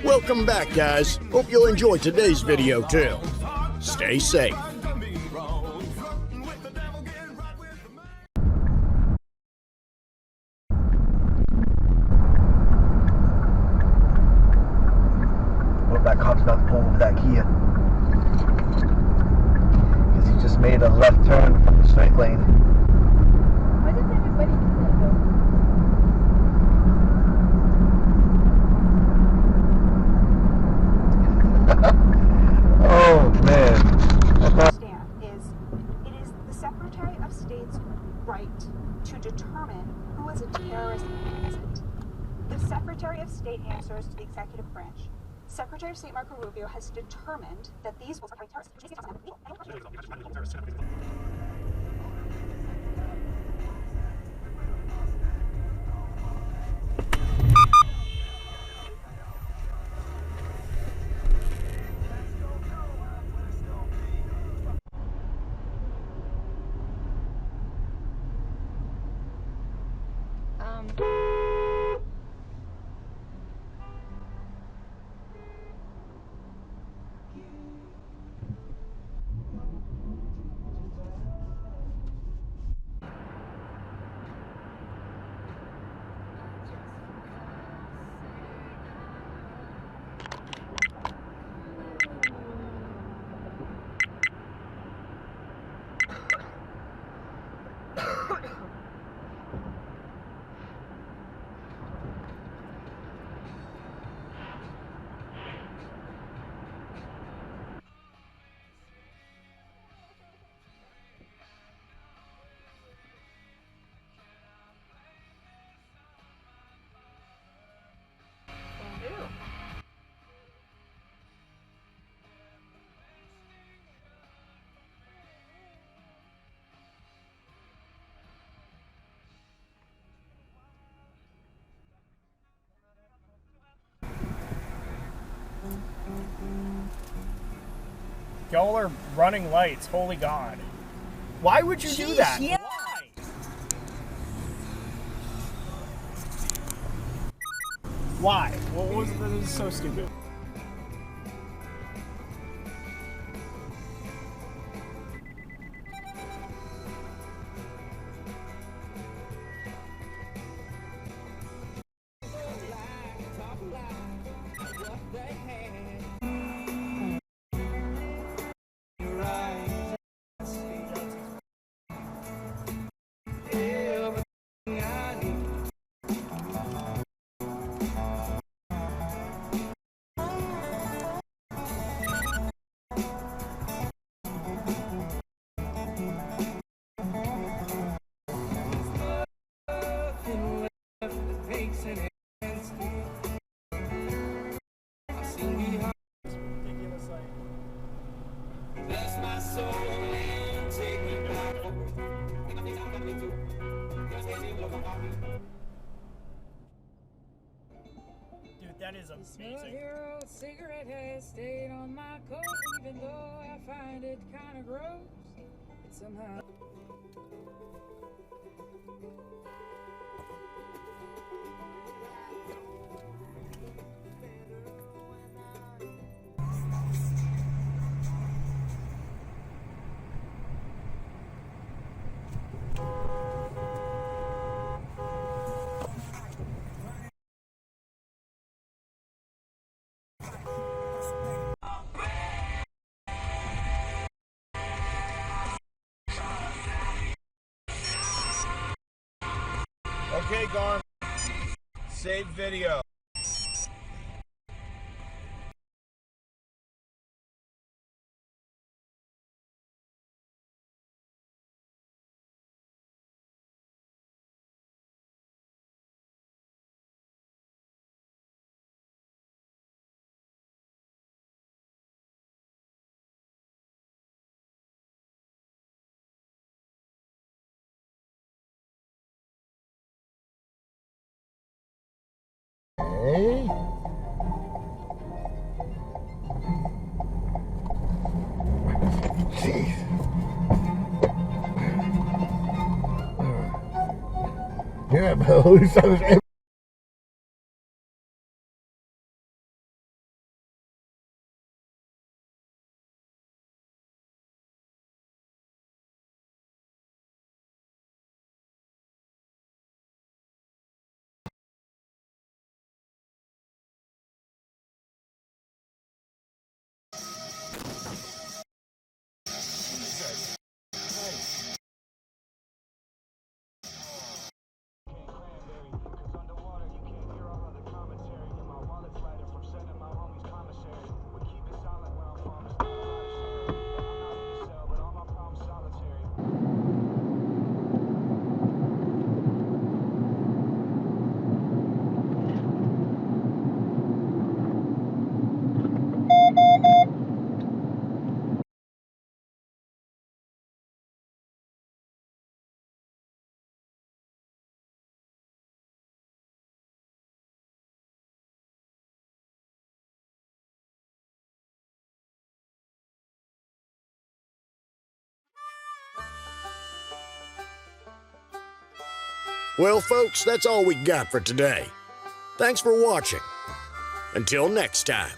Welcome back, guys. Hope you'll enjoy today's video too. Stay safe. Well, that cop's about to pull over that Kia. Because he just made a left turn from the straight lane. Why didn't everybody do that though? Oh man. Stand is it is the Secretary of State's right to determine who is a terrorist and who isn't. The Secretary of State answers to the executive branch. Secretary of State Marco Rubio has determined that these will are terrorists. Y'all are running lights, holy God. Why would you do that? Yeah. Why? What was that? Is so stupid. Dude, that is amazing. Hero cigarette has stayed on my coat, even though I find it kind of gross. It somehow. Okay, Garn. Save video. Hey. Jeez. Yeah, bro. Well, folks, that's all we got for today. Thanks for watching. Until next time.